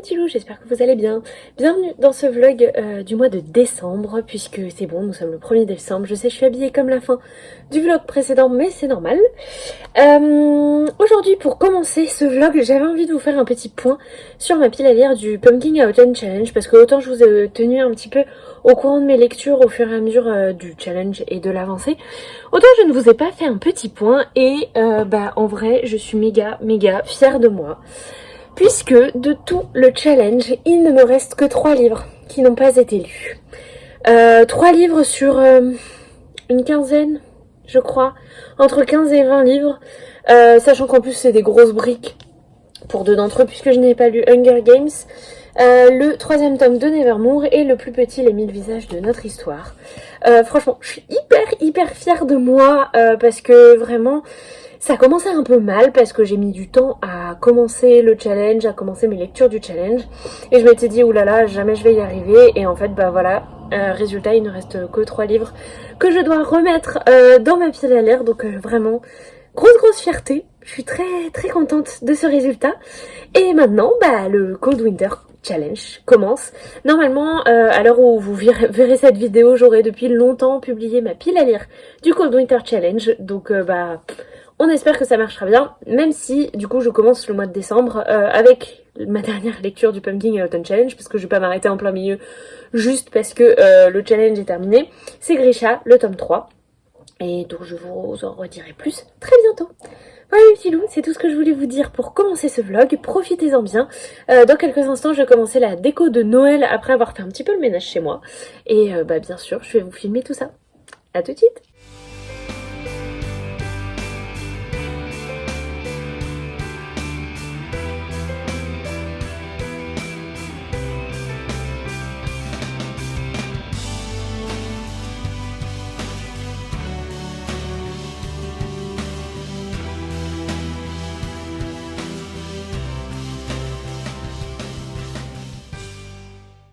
petits loups, j'espère que vous allez bien. Bienvenue dans ce vlog du mois de décembre, puisque c'est bon, nous sommes le 1er décembre. Je sais, je suis habillée comme la fin du vlog précédent, mais c'est normal. Aujourd'hui, pour commencer ce vlog, j'avais envie de vous faire un petit point sur ma pile à lire du Pumpkin Autumn Challenge, parce que autant je vous ai tenu un petit peu au courant de mes lectures au fur et à mesure du challenge et de l'avancée, autant je ne vous ai pas fait un petit point, et en vrai, je suis méga fière de moi. Puisque de tout le challenge, il ne me reste que 3 livres qui n'ont pas été lus. 3 livres sur une quinzaine, je crois. Entre 15 et 20 livres. Sachant qu'en plus c'est des grosses briques pour 2 d'entre eux, puisque je n'ai pas lu Hunger Games. Le 3e tome de Nevermore et le plus petit, Les 1000 visages de notre histoire. Franchement, je suis hyper fière de moi parce que vraiment... Ça a commencé un peu mal parce que j'ai mis du temps à commencer le challenge, à commencer mes lectures du challenge. Et je m'étais dit, oulala, jamais je vais y arriver. Et en fait, résultat, il ne reste que 3 livres que je dois remettre dans ma pile à lire. Donc vraiment, grosse fierté. Je suis très contente de ce résultat. Et maintenant, le Cold Winter Challenge commence. Normalement, à l'heure où vous verrez cette vidéo, j'aurai depuis longtemps publié ma pile à lire du Cold Winter Challenge. Donc on espère que ça marchera bien, même si du coup je commence le mois de décembre avec ma dernière lecture du Pumpkin Autumn Challenge, parce que je vais pas m'arrêter en plein milieu juste parce que le challenge est terminé. C'est Grisha, le tome 3, et donc je vous en redirai plus très bientôt. Voilà les petits loups, c'est tout ce que je voulais vous dire pour commencer ce vlog, profitez-en bien. Dans quelques instants je vais commencer la déco de Noël après avoir fait un petit peu le ménage chez moi. Et bien sûr je vais vous filmer tout ça. A tout de suite.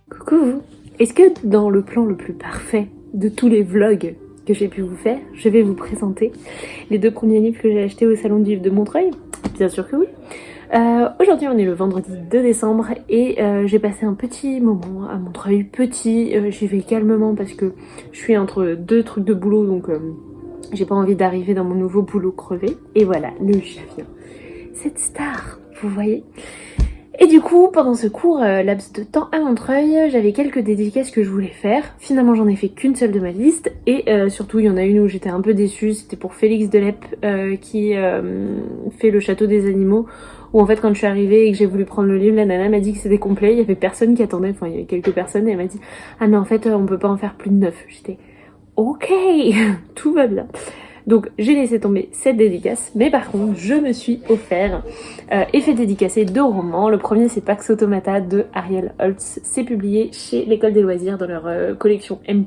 Coucou. Est-ce que dans le plan le plus parfait de tous les vlogs que j'ai pu vous faire, je vais vous présenter les 2 premiers livres que j'ai achetés au salon du livre de Montreuil? Bien sûr que oui. Aujourd'hui on est le vendredi 2 décembre et j'ai passé un petit moment à Montreuil. J'y vais calmement parce que je suis entre 2 trucs de boulot, donc j'ai pas envie d'arriver dans mon nouveau boulot crevé. Et voilà, le chat vient. Cette star, vous voyez. Et du coup, pendant ce court laps de temps à Montreuil, j'avais quelques dédicaces que je voulais faire. Finalement, j'en ai fait qu'une seule de ma liste. Et surtout, il y en a une où j'étais un peu déçue. C'était pour Félix Delep qui fait Le Château des Animaux. Où en fait, quand je suis arrivée et que j'ai voulu prendre le livre, la nana m'a dit que c'était complet. Il y avait personne qui attendait. Enfin, il y avait quelques personnes. Et elle m'a dit « Ah mais en fait, on peut pas en faire plus de 9. » J'étais « Ok, tout va bien. » Donc j'ai laissé tomber cette dédicace, mais par contre je me suis offert et fait dédicacer 2 romans. Le premier c'est Pax Automata de Ariel Holtz, c'est publié chez l'École des loisirs dans leur collection M+.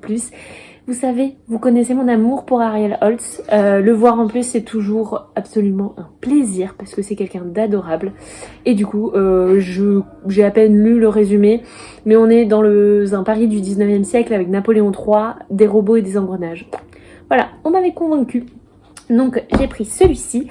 Vous savez, vous connaissez mon amour pour Ariel Holtz, le voir en plus c'est toujours absolument un plaisir parce que c'est quelqu'un d'adorable. Et du coup j'ai à peine lu le résumé, mais on est dans un Paris du 19e siècle avec Napoléon III, des robots et des engrenages. Voilà, on m'avait convaincue. Donc j'ai pris celui-ci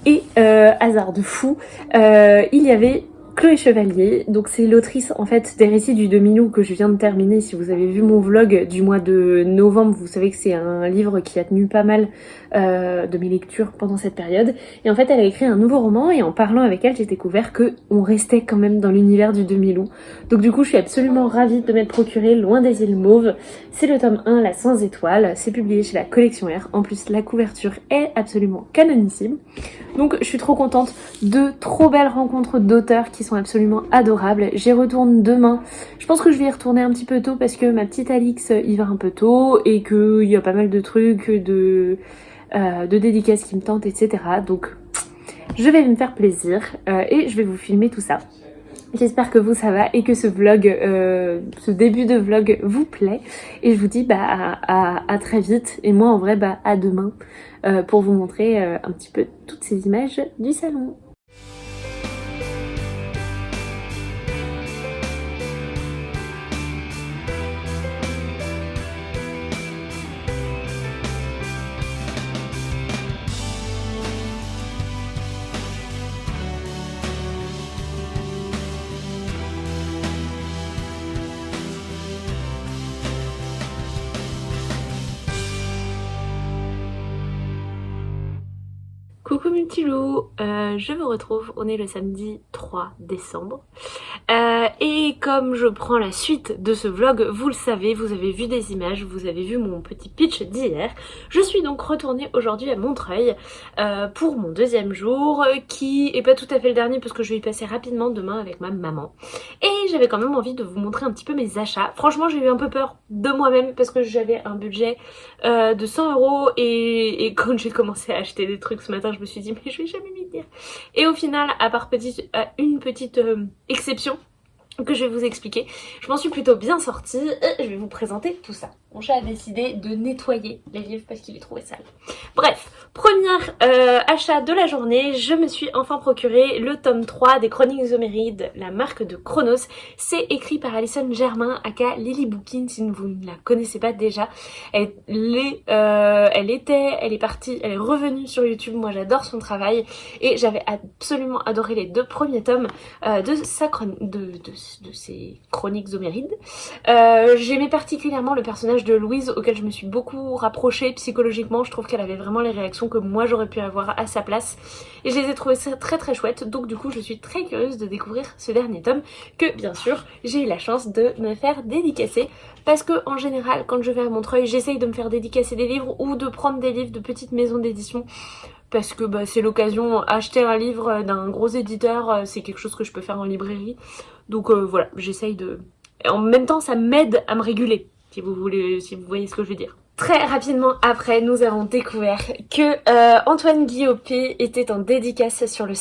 et hasard de fou, il y avait Chloé Chevalier. Donc c'est l'autrice en fait des récits du Demi-Loup que je viens de terminer. Si vous avez vu mon vlog du mois de novembre, vous savez que c'est un livre qui a tenu pas mal de mes lectures pendant cette période. Et en fait elle a écrit un nouveau roman et en parlant avec elle j'ai découvert que on restait quand même dans l'univers du Demi-Loup. Donc du coup je suis absolument ravie de m'être procuré Loin des îles Mauves. C'est le tome 1, La 100 étoiles. C'est publié chez la collection R. En plus la couverture est absolument canonissime. Donc je suis trop contente de trop belles rencontres d'auteurs qui sont absolument adorables. J'y retourne demain. Je pense que je vais y retourner un petit peu tôt parce que ma petite Alix y va un peu tôt et qu'il y a pas mal de trucs, de dédicaces qui me tentent, etc. Donc je vais me faire plaisir et je vais vous filmer tout ça. J'espère que vous ça va et que ce vlog, ce début de vlog vous plaît. Et je vous dis à très vite. Et moi en vrai à demain pour vous montrer un petit peu toutes ces images du salon. Coucou mes petits loups, je vous retrouve, on est le samedi 3 décembre et comme je prends la suite de ce vlog, vous le savez, vous avez vu des images, vous avez vu mon petit pitch d'hier. Je suis donc retournée aujourd'hui à Montreuil pour mon deuxième jour qui est pas tout à fait le dernier parce que je vais y passer rapidement demain avec ma maman. Et j'avais quand même envie de vous montrer un petit peu mes achats. Franchement j'ai eu un peu peur de moi-même parce que j'avais un budget de 100 € et quand j'ai commencé à acheter des trucs ce matin je me suis dit mais je vais jamais m'y tenir. Et au final, à part une petite exception que je vais vous expliquer, je m'en suis plutôt bien sortie et je vais vous présenter tout ça. Mon chat a décidé de nettoyer les livres parce qu'il les trouvait sales. Bref, premier achat de la journée, je me suis enfin procuré le tome 3 des Chroniques Homérides, la marque de Chronos. C'est écrit par Alison Germain, aka Lily Bookin, si vous ne la connaissez pas déjà. Elle est partie, elle est revenue sur YouTube, moi j'adore son travail et j'avais absolument adoré les 2 premiers tomes de ses Chroniques Homérides. J'aimais particulièrement le personnage de Louise auquel je me suis beaucoup rapprochée psychologiquement. Je trouve qu'elle avait vraiment les réactions que moi j'aurais pu avoir à sa place et je les ai trouvées très très chouettes, donc du coup je suis très curieuse de découvrir ce dernier tome que bien sûr j'ai eu la chance de me faire dédicacer parce que en général quand je vais à Montreuil j'essaye de me faire dédicacer des livres ou de prendre des livres de petites maisons d'édition parce que c'est l'occasion. Acheter un livre d'un gros éditeur c'est quelque chose que je peux faire en librairie, donc voilà, j'essaye de... Et en même temps ça m'aide à me réguler, si vous voyez ce que je veux dire. Très rapidement après, nous avons découvert que Antoine Guillaupe était en dédicace sur le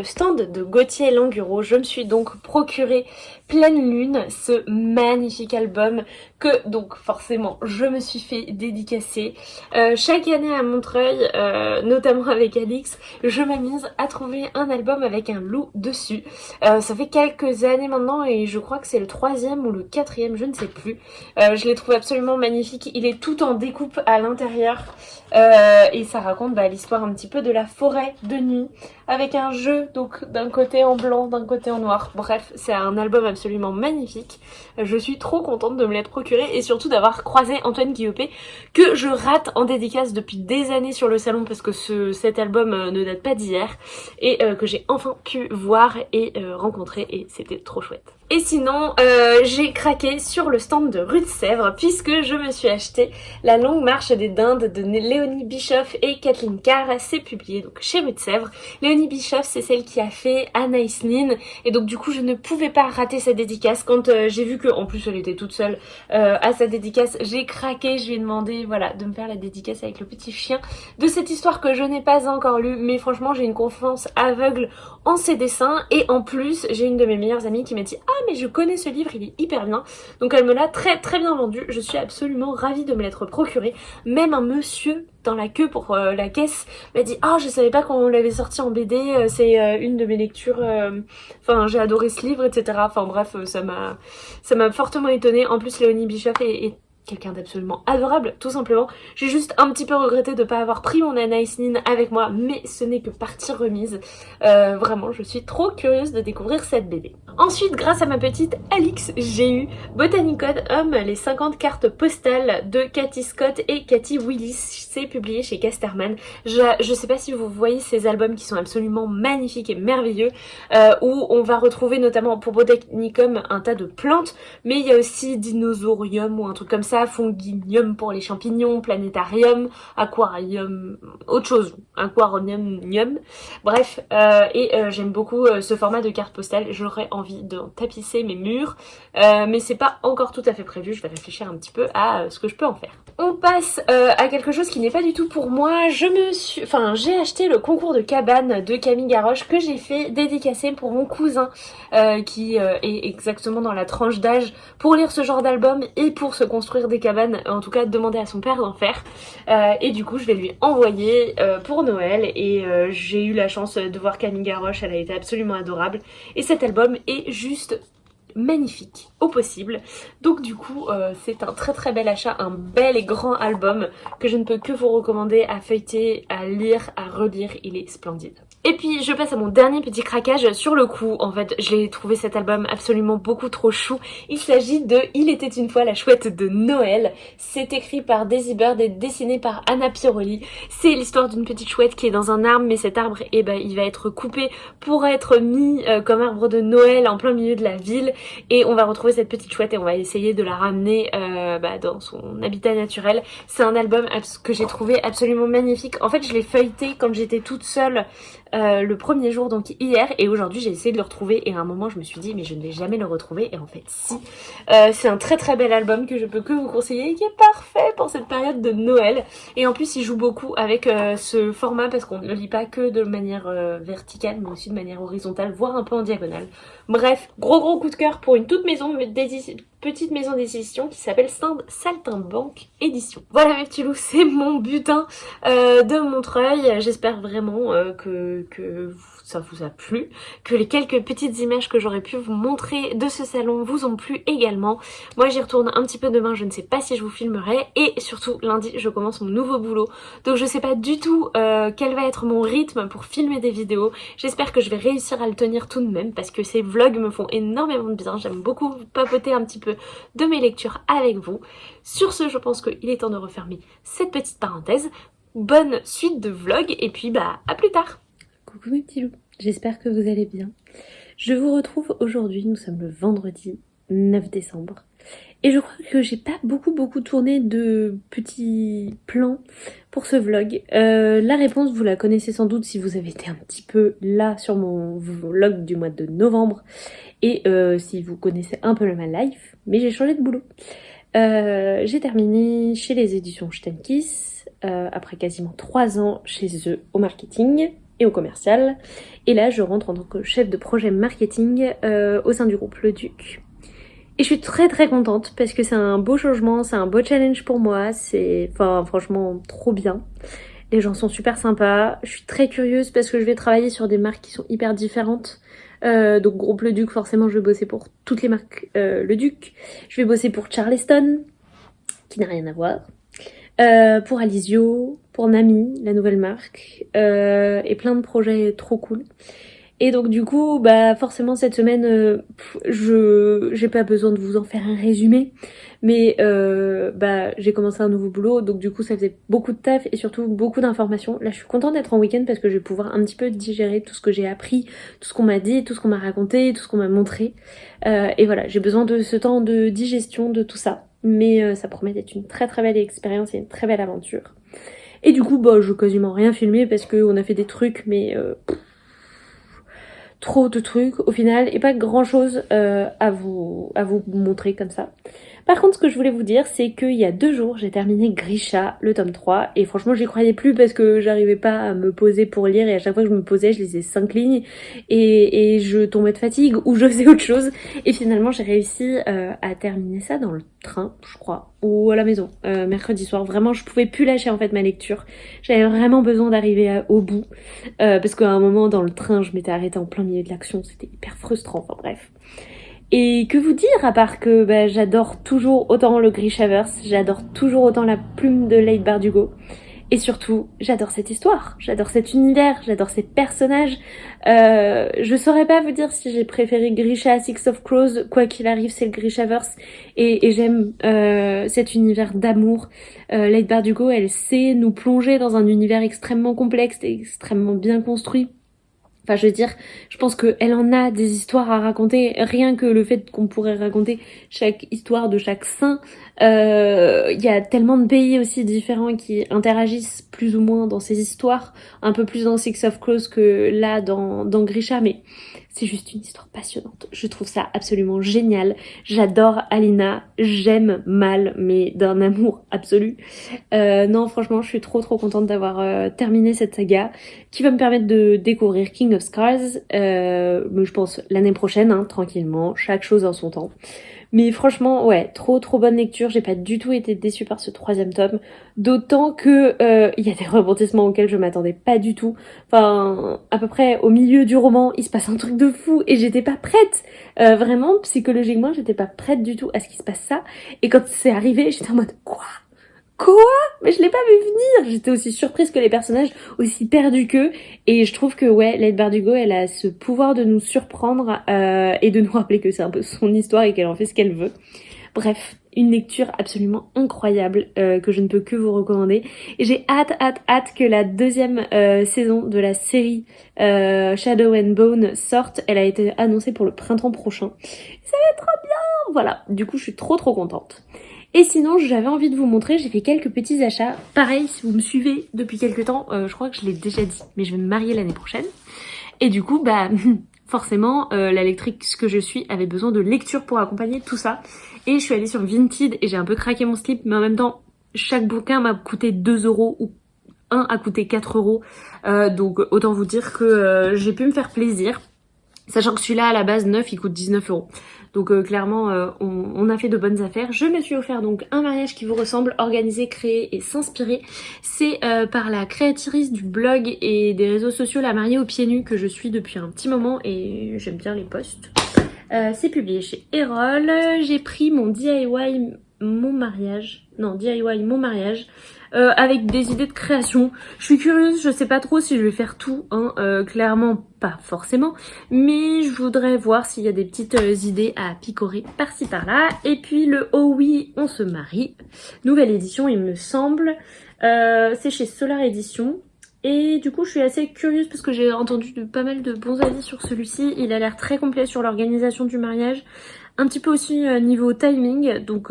stand de Gauthier Languro. Je me suis donc procuré Pleine Lune, ce magnifique album que donc forcément je me suis fait dédicacer. Chaque année à Montreuil, notamment avec Alix, je m'amuse à trouver un album avec un loup dessus. Ça fait quelques années maintenant et je crois que c'est le 3e ou le 4e, je ne sais plus. Je l'ai trouvé absolument magnifique, il est tout en découpe à l'intérieur et ça raconte l'histoire un petit peu de la forêt de nuit avec un jeu donc d'un côté en blanc, d'un côté en noir. Bref, c'est un album absolument magnifique. Je suis trop contente de me l'être procuré et surtout d'avoir croisé Antoine Guillaupe que je rate en dédicace depuis des années sur le salon parce que cet album ne date pas d'hier et que j'ai enfin pu voir et rencontrer et c'était trop chouette. Et sinon, j'ai craqué sur le stand de Rue de Sèvres puisque je me suis acheté La Longue Marche des Dindes de Léonie Bischoff et Kathleen Carr. C'est publié donc chez Rue de Sèvres. Léonie Bischoff, c'est celle qui a fait Anaïs Nin et donc du coup je ne pouvais pas rater sa dédicace. Quand j'ai vu que en plus elle était toute seule à sa dédicace, j'ai craqué, je lui ai demandé voilà de me faire la dédicace avec le petit chien de cette histoire que je n'ai pas encore lue, mais franchement j'ai une confiance aveugle en ses dessins et en plus j'ai une de mes meilleures amies qui m'a dit ah mais je connais ce livre, il est hyper bien, donc elle me l'a très très bien vendu. Je suis absolument ravie de me l'être procuré. Même un monsieur dans la queue pour la caisse m'a dit ah je savais pas qu'on l'avait sorti en BD, c'est une de mes lectures, enfin j'ai adoré ce livre, etc. Enfin bref, ça m'a fortement étonnée. En plus Léonie Bischoff est quelqu'un d'absolument adorable, tout simplement. J'ai juste un petit peu regretté de ne pas avoir pris mon Anaïs Nin avec moi, mais ce n'est que partie remise. Vraiment, je suis trop curieuse de découvrir cette BD. Ensuite, grâce à ma petite Alix, j'ai eu Botanicode Homme, les 50 cartes postales de Cathy Scott et Cathy Willis. C'est publié chez Casterman. Je sais pas si vous voyez ces albums qui sont absolument magnifiques et merveilleux, où on va retrouver notamment pour Botanicum un tas de plantes, mais il y a aussi Dinosaurium ou un truc comme ça, Fonginium pour les champignons, Planétarium, Aquarium, autre chose, Aquarium, bref, j'aime beaucoup ce format de carte postale. J'aurais envie de tapisser mes murs, mais c'est pas encore tout à fait prévu, je vais réfléchir un petit peu à ce que je peux en faire. On passe à quelque chose qui n'est pas du tout pour moi. J'ai acheté le concours de cabane de Camille Garroche que j'ai fait dédicacer pour mon cousin qui est exactement dans la tranche d'âge pour lire ce genre d'album et pour se construire des cabanes, en tout cas demander à son père d'en faire. Et du coup je vais lui envoyer pour Noël et j'ai eu la chance de voir Camille Garroche, elle a été absolument adorable et cet album est juste magnifique au possible. Donc du coup c'est un très très bel achat, un bel et grand album que je ne peux que vous recommander à feuilleter, à lire, à relire, il est splendide. Et puis je passe à mon dernier petit craquage. Sur le coup, en fait, j'ai trouvé cet album absolument beaucoup trop chou. Il s'agit de Il était une fois la chouette de Noël. C'est écrit par Daisy Bird et dessiné par Anna Piroli. C'est l'histoire d'une petite chouette qui est dans un arbre, mais cet arbre, eh ben, il va être coupé pour être mis comme arbre de Noël en plein milieu de la ville. Et on va retrouver cette petite chouette et on va essayer de la ramener dans son habitat naturel. C'est un album que j'ai trouvé absolument magnifique. En fait, je l'ai feuilleté quand j'étais toute seule le premier jour, donc hier, et aujourd'hui j'ai essayé de le retrouver et à un moment je me suis dit mais je ne vais jamais le retrouver, et en fait si. C'est un très très bel album que je peux que vous conseiller et qui est parfait pour cette période de Noël. Et en plus il joue beaucoup avec ce format parce qu'on ne le lit pas que de manière verticale mais aussi de manière horizontale, voire un peu en diagonale. Bref, gros coup de cœur pour une toute petite maison d'édition qui s'appelle Saltimbanque Édition. Voilà mes petits loups, c'est mon butin de Montreuil. J'espère vraiment que ça vous a plu, que les quelques petites images que j'aurais pu vous montrer de ce salon vous ont plu également. Moi j'y retourne un petit peu demain, je ne sais pas si je vous filmerai, et surtout lundi je commence mon nouveau boulot, donc je sais pas du tout quel va être mon rythme pour filmer des vidéos. J'espère que je vais réussir à le tenir tout de même parce que ces vlogs me font énormément de bien, j'aime beaucoup papoter un petit peu de mes lectures avec vous. Sur ce, je pense qu'il est temps de refermer cette petite parenthèse. Bonne suite de vlog et puis à plus tard. Coucou mes petits loups, j'espère que vous allez bien. Je vous retrouve aujourd'hui, nous sommes le vendredi 9 décembre. Et je crois que j'ai pas beaucoup tourné de petits plans pour ce vlog. La réponse, vous la connaissez sans doute si vous avez été un petit peu là sur mon vlog du mois de novembre. Et si vous connaissez un peu ma life, mais j'ai changé de boulot. J'ai terminé chez les éditions Steinkiss, après quasiment 3 ans chez eux au marketing et au commercial. Et là, je rentre en tant que chef de projet marketing au sein du groupe Le Duc. Et je suis très contente parce que c'est un beau changement, c'est un beau challenge pour moi, c'est franchement trop bien. Les gens sont super sympas, je suis très curieuse parce que je vais travailler sur des marques qui sont hyper différentes. Donc groupe Le Duc, forcément je vais bosser pour toutes les marques Le Duc. Je vais bosser pour Charleston, qui n'a rien à voir. Pour Alizio, pour Nami, la nouvelle marque. Et plein de projets trop cool. Et donc du coup, forcément cette semaine, j'ai pas besoin de vous en faire un résumé, mais j'ai commencé un nouveau boulot, donc du coup ça faisait beaucoup de taf et surtout beaucoup d'informations. Là je suis contente d'être en week-end parce que je vais pouvoir un petit peu digérer tout ce que j'ai appris, tout ce qu'on m'a dit, tout ce qu'on m'a raconté, tout ce qu'on m'a montré. Et voilà, j'ai besoin de ce temps de digestion de tout ça, mais ça promet d'être une très belle expérience et une très belle aventure. Et du coup, je vais quasiment rien filmer parce qu'on a fait des trucs, mais trop de trucs au final et pas grand chose à vous montrer comme ça. Par contre, ce que je voulais vous dire, c'est qu'il y a 2 jours, j'ai terminé Grisha, le tome 3, et franchement, j'y croyais plus parce que j'arrivais pas à me poser pour lire, et à chaque fois que je me posais, je lisais 5 lignes, et je tombais de fatigue, ou je faisais autre chose, et finalement, j'ai réussi à terminer ça dans le train, je crois, ou à la maison, mercredi soir. Vraiment, je pouvais plus lâcher en fait ma lecture. J'avais vraiment besoin d'arriver au bout, parce qu'à un moment, dans le train, je m'étais arrêtée en plein milieu de l'action, c'était hyper frustrant, enfin bref. Et que vous dire, à part que j'adore toujours autant le Grishaverse, j'adore toujours autant la plume de Leigh Bardugo, et surtout, j'adore cette histoire, j'adore cet univers, j'adore ces personnages. Je saurais pas vous dire si j'ai préféré Grisha à Six of Crows, quoi qu'il arrive, c'est le Grishaverse, et j'aime cet univers d'amour. Leigh Bardugo, elle sait nous plonger dans un univers extrêmement complexe et extrêmement bien construit. Enfin, je veux dire, je pense qu'elle en a des histoires à raconter, rien que le fait qu'on pourrait raconter chaque histoire de chaque saint. Il y a tellement de pays aussi différents qui interagissent plus ou moins dans ces histoires, un peu plus dans Six of Crows que là dans Grisha, mais c'est juste une histoire passionnante. Je trouve ça absolument génial. J'adore Alina, j'aime Mal, mais d'un amour absolu. Non, franchement, je suis trop contente d'avoir terminé cette saga, qui va me permettre de découvrir King of Scars, mais je pense l'année prochaine, tranquillement, chaque chose en son temps. Mais franchement, ouais, trop bonne lecture, j'ai pas du tout été déçue par ce 3e tome, d'autant que il y a des rebondissements auxquels je m'attendais pas du tout. Enfin, à peu près au milieu du roman, il se passe un truc de fou et j'étais pas prête. Vraiment, psychologiquement, j'étais pas prête du tout à ce qu'il se passe ça. Et quand c'est arrivé, j'étais en mode, quoi ? Quoi? Mais je l'ai pas vu venir. J'étais aussi surprise que les personnages, aussi perdus qu'eux. Et je trouve que ouais, Leigh Bardugo, elle a ce pouvoir de nous surprendre et de nous rappeler que c'est un peu son histoire et qu'elle en fait ce qu'elle veut. Bref, une lecture absolument incroyable que je ne peux que vous recommander. Et j'ai hâte que la deuxième saison de la série Shadow and Bone sorte. Elle a été annoncée pour le printemps prochain. Ça va être trop bien. Voilà, du coup je suis trop contente. Et sinon, j'avais envie de vous montrer, j'ai fait quelques petits achats. Pareil, si vous me suivez depuis quelques temps, je crois que je l'ai déjà dit, mais je vais me marier l'année prochaine. Et du coup, bah, forcément, la lectrice que je suis avait besoin de lecture pour accompagner tout ça. Et je suis allée sur Vinted et j'ai un peu craqué mon slip, mais en même temps, chaque bouquin m'a coûté 2 € ou un a coûté 4 €. Donc autant vous dire que j'ai pu me faire plaisir. Sachant que celui-là, à la base, neuf, il coûte 19 €. Donc clairement, on a fait de bonnes affaires. Je me suis offert donc un mariage qui vous ressemble, organisé, créé et s'inspirer. C'est par la créatrice du blog et des réseaux sociaux La Mariée aux pieds nus que je suis depuis un petit moment et j'aime bien les posts. C'est publié chez Erol. J'ai pris mon DIY mon mariage. Non, DIY mon mariage. Avec des idées de création. Je suis curieuse, je sais pas trop si je vais faire tout, hein, clairement pas forcément, mais je voudrais voir s'il y a des petites idées à picorer par-ci par-là. Et puis le Oh oui, on se marie, nouvelle édition il me semble, c'est chez Solar Edition. Et du coup je suis assez curieuse parce que j'ai entendu pas mal de bons avis sur celui-ci, il a l'air très complet sur l'organisation du mariage. Un petit peu aussi niveau timing, donc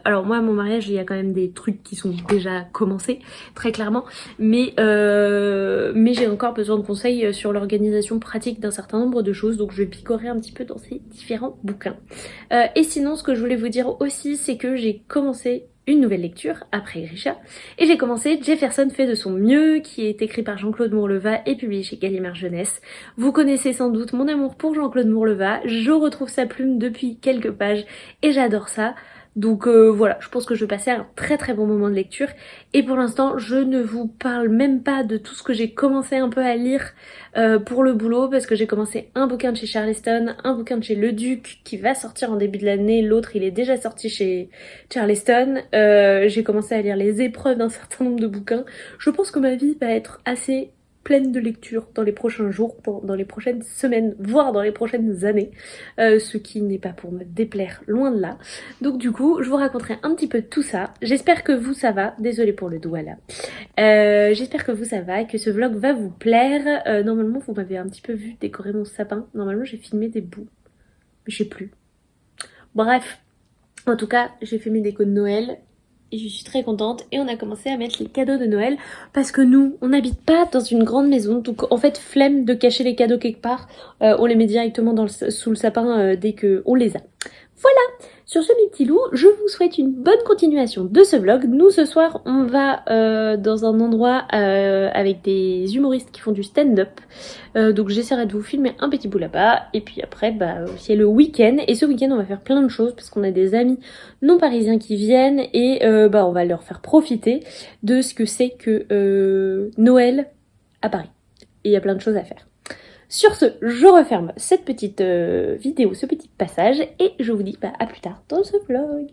alors moi mon mariage il y a quand même des trucs qui sont déjà commencés très clairement, mais j'ai encore besoin de conseils sur l'organisation pratique d'un certain nombre de choses, donc je vais picorer un petit peu dans ces différents bouquins. Et sinon ce que je voulais vous dire aussi c'est que j'ai commencé une nouvelle lecture après Grisha et j'ai commencé Jefferson fait de son mieux qui est écrit par Jean-Claude Mourleva et publié chez Gallimard Jeunesse. Vous connaissez sans doute mon amour pour Jean-Claude Mourleva, je retrouve sa plume depuis quelques pages et j'adore ça. Donc voilà, je pense que je vais passer un très bon moment de lecture. Et pour l'instant, je ne vous parle même pas de tout ce que j'ai commencé un peu à lire pour le boulot, parce que j'ai commencé un bouquin de chez Charleston, un bouquin de chez Le Duc qui va sortir en début de l'année, l'autre il est déjà sorti chez Charleston. J'ai commencé à lire les épreuves d'un certain nombre de bouquins. Je pense que ma vie va être assez pleine de lecture dans les prochains jours, dans les prochaines semaines, voire dans les prochaines années, ce qui n'est pas pour me déplaire, loin de là. Donc du coup, je vous raconterai un petit peu tout ça. J'espère que vous ça va, désolée pour le doigt là. J'espère que vous ça va et que ce vlog va vous plaire. Normalement, vous m'avez un petit peu vu décorer mon sapin. Normalement, j'ai filmé des bouts, mais je sais plus. Bref, en tout cas, j'ai fait mes décos de Noël. Et je suis très contente et on a commencé à mettre les cadeaux de Noël parce que nous, on n'habite pas dans une grande maison, donc en fait flemme de cacher les cadeaux quelque part, on les met directement sous le sapin dès qu'on les a. Voilà, sur ce mes petits loups, je vous souhaite une bonne continuation de ce vlog. Nous ce soir on va dans un endroit avec des humoristes qui font du stand-up. Donc j'essaierai de vous filmer un petit bout là-bas. Et puis après bah c'est le week-end. Et ce week-end on va faire plein de choses parce qu'on a des amis non parisiens qui viennent. Et bah on va leur faire profiter de ce que c'est que Noël à Paris. Et il y a plein de choses à faire. Sur ce, je referme cette petite vidéo, ce petit passage, et je vous dis bah, à plus tard dans ce vlog.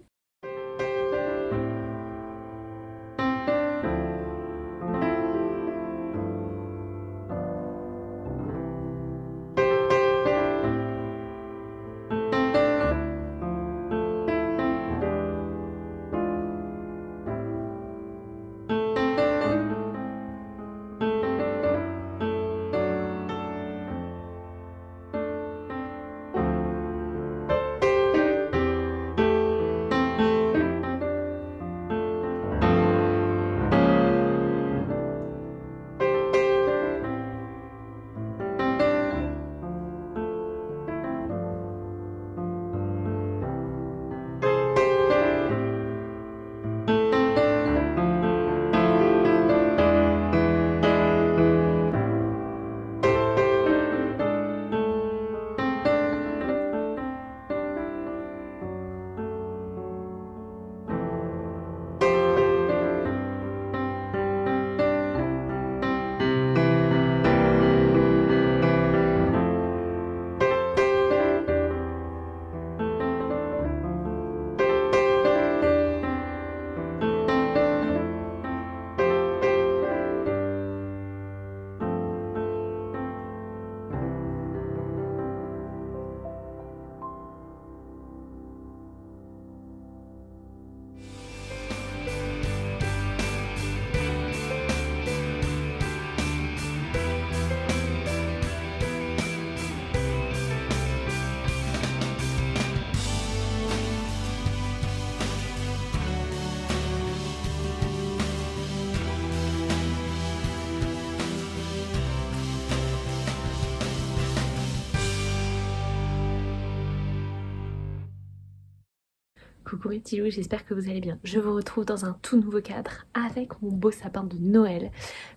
Coucou mes petits loups, j'espère que vous allez bien. Je vous retrouve dans un tout nouveau cadre avec mon beau sapin de Noël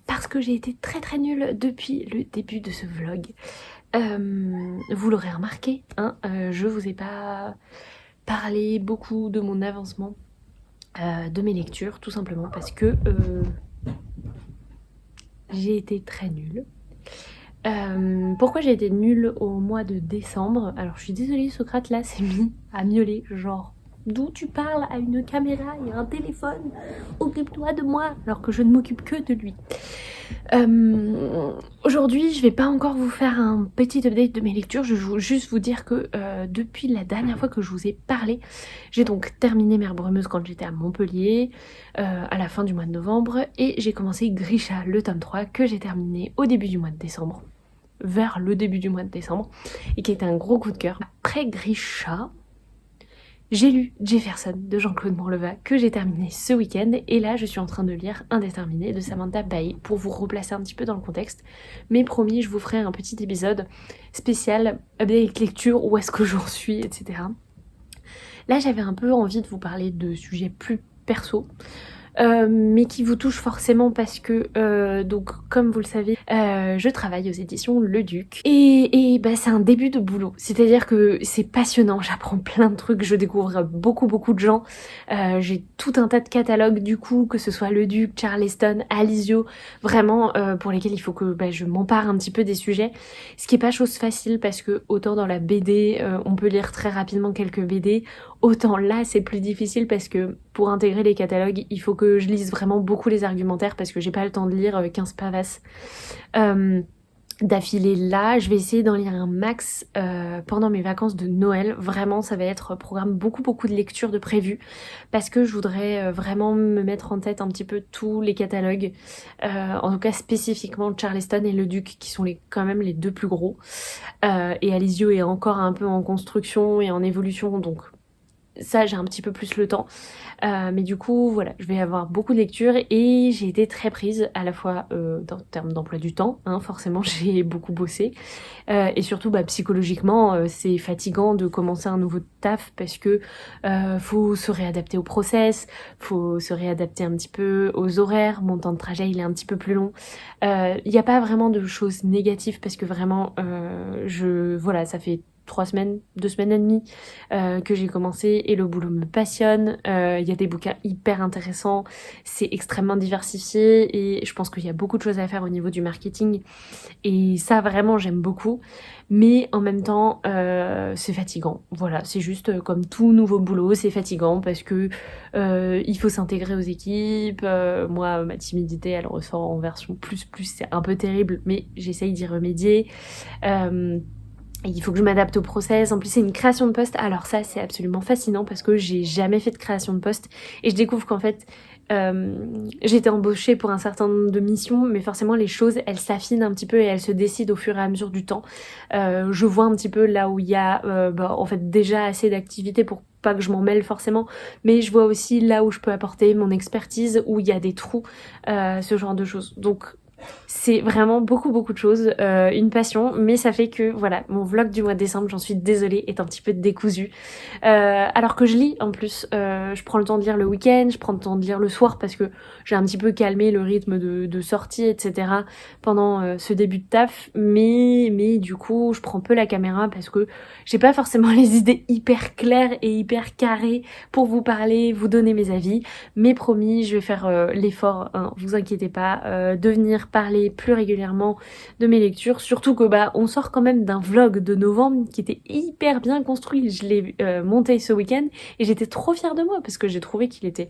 parce que j'ai été très nulle depuis le début de ce vlog. Vous l'aurez remarqué, hein, je vous ai pas parlé beaucoup de mon avancement de mes lectures, tout simplement parce que j'ai été très nulle. Pourquoi j'ai été nulle au mois de décembre? Alors je suis désolée, Socrate là s'est mis à miauler, genre d'où tu parles à une caméra et à un téléphone, occupe-toi de moi, alors que je ne m'occupe que de lui. Aujourd'hui je vais pas encore vous faire un petit update de mes lectures, je veux juste vous dire que depuis la dernière fois que je vous ai parlé, j'ai donc terminé Mère Brumeuse quand j'étais à Montpellier à la fin du mois de novembre, et j'ai commencé Grisha le tome 3 que j'ai terminé au début du mois de décembre, vers le début du mois de décembre, et qui était un gros coup de cœur. Après Grisha, j'ai lu Jefferson de Jean-Claude Morleva que j'ai terminé ce week-end, et là je suis en train de lire Indéterminé de Samantha Bailly pour vous replacer un petit peu dans le contexte. Mais promis, je vous ferai un petit épisode spécial update lecture, où est-ce que j'en suis, etc. Là j'avais un peu envie de vous parler de sujets plus perso, mais qui vous touche forcément parce que, donc comme vous le savez, je travaille aux éditions Le Duc, et bah, c'est un début de boulot, c'est-à-dire que c'est passionnant, j'apprends plein de trucs, je découvre beaucoup de gens, j'ai tout un tas de catalogues du coup, que ce soit Le Duc, Charleston, Alizio, vraiment pour lesquels il faut que bah, je m'empare un petit peu des sujets, ce qui est pas chose facile parce que autant dans la BD on peut lire très rapidement quelques BD, autant là c'est plus difficile parce que pour intégrer les catalogues il faut que je lise vraiment beaucoup les argumentaires parce que j'ai pas le temps de lire 15 pavasses d'affilée. Là je vais essayer d'en lire un max pendant mes vacances de Noël. Vraiment ça va être programme beaucoup de lectures de prévues parce que je voudrais vraiment me mettre en tête un petit peu tous les catalogues, en tout cas spécifiquement Charleston et Le Duc qui sont quand même les deux plus gros, et Alizio est encore un peu en construction et en évolution, donc ça j'ai un petit peu plus le temps, mais du coup voilà, je vais avoir beaucoup de lectures et j'ai été très prise à la fois en termes d'emploi du temps, hein, forcément j'ai beaucoup bossé, et surtout bah, psychologiquement c'est fatigant de commencer un nouveau taf parce que faut se réadapter au process, faut se réadapter un petit peu aux horaires, mon temps de trajet il est un petit peu plus long. Il n'y a pas vraiment de choses négatives parce que vraiment voilà, ça fait 2 semaines et demie que j'ai commencé et le boulot me passionne. Il y a des bouquins hyper intéressants, c'est extrêmement diversifié et je pense qu'il y a beaucoup de choses à faire au niveau du marketing et ça vraiment j'aime beaucoup, mais en même temps c'est fatigant. Voilà, c'est juste comme tout nouveau boulot, c'est fatigant parce que il faut s'intégrer aux équipes. Moi ma timidité elle ressort en version plus, c'est un peu terrible mais j'essaye d'y remédier. Il faut que je m'adapte au process. En plus c'est une création de poste, alors ça c'est absolument fascinant parce que j'ai jamais fait de création de poste et je découvre qu'en fait j'ai été embauchée pour un certain nombre de missions, mais forcément les choses elles s'affinent un petit peu et elles se décident au fur et à mesure du temps. Je vois un petit peu là où il y a en fait déjà assez d'activités pour pas que je m'en mêle forcément, mais je vois aussi là où je peux apporter mon expertise, où il y a des trous, ce genre de choses. Donc c'est vraiment beaucoup de choses, une passion, mais ça fait que voilà, mon vlog du mois de décembre, j'en suis désolée, est un petit peu décousu. Alors que je lis en plus, je prends le temps de lire le week-end, je prends le temps de lire le soir parce que j'ai un petit peu calmé le rythme de sortie, etc. pendant ce début de taf, mais du coup je prends peu la caméra parce que j'ai pas forcément les idées hyper claires et hyper carrées pour vous parler, vous donner mes avis, mais promis, je vais faire l'effort, hein, vous inquiétez pas, de venir parler plus régulièrement de mes lectures, surtout que bah on sort quand même d'un vlog de novembre qui était hyper bien construit. Je l'ai monté ce week-end et j'étais trop fière de moi parce que j'ai trouvé qu'il était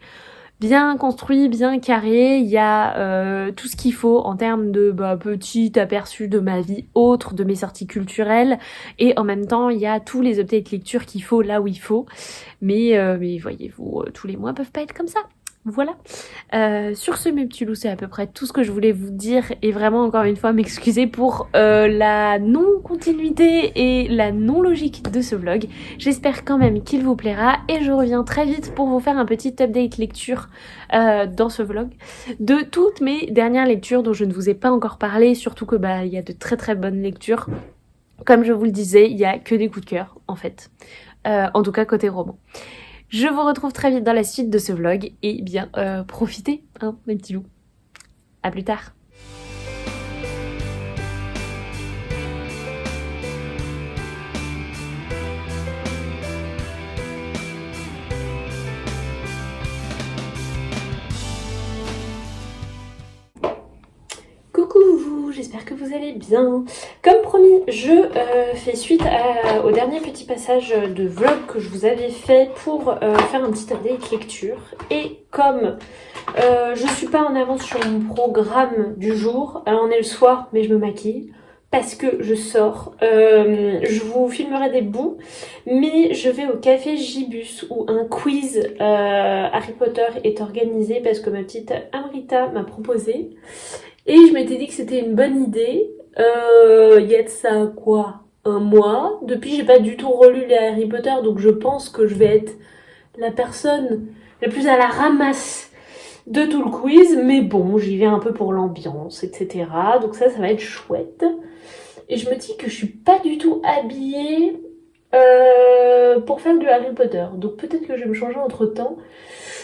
bien construit, bien carré. Il y a tout ce qu'il faut en termes de petit aperçu de ma vie autre, de mes sorties culturelles, et en même temps il y a tous les updates lecture qu'il faut là où il faut, mais voyez-vous, tous les mois peuvent pas être comme ça. Voilà. Sur ce mes petits loups, c'est à peu près tout ce que je voulais vous dire, et vraiment encore une fois m'excuser pour la non-continuité et la non-logique de ce vlog. J'espère quand même qu'il vous plaira et je reviens très vite pour vous faire un petit update lecture dans ce vlog de toutes mes dernières lectures dont je ne vous ai pas encore parlé, surtout que il y a de très bonnes lectures. Comme je vous le disais, il y a que des coups de cœur en fait, en tout cas côté roman. Je vous retrouve très vite dans la suite de ce vlog et bien profitez, hein, mes petits loups. À plus tard. Coucou vous, j'espère que vous allez bien. Comme promis, je fais suite au dernier petit passage de vlog que je vous avais fait pour faire un petit update lecture. Et comme je suis pas en avance sur mon programme du jour, alors on est le soir mais je me maquille parce que je sors, je vous filmerai des bouts, mais je vais au café Gibus où un quiz Harry Potter est organisé parce que ma petite Amrita m'a proposé. Et je m'étais dit que c'était une bonne idée. Il y a de ça quoi, un mois. Depuis, j'ai pas du tout relu les Harry Potter, donc je pense que je vais être la personne la plus à la ramasse de tout le quiz. Mais bon, j'y vais un peu pour l'ambiance, etc. Donc ça va être chouette. Et je me dis que je suis pas du tout habillée pour faire du Harry Potter. Donc peut-être que je vais me changer entre temps.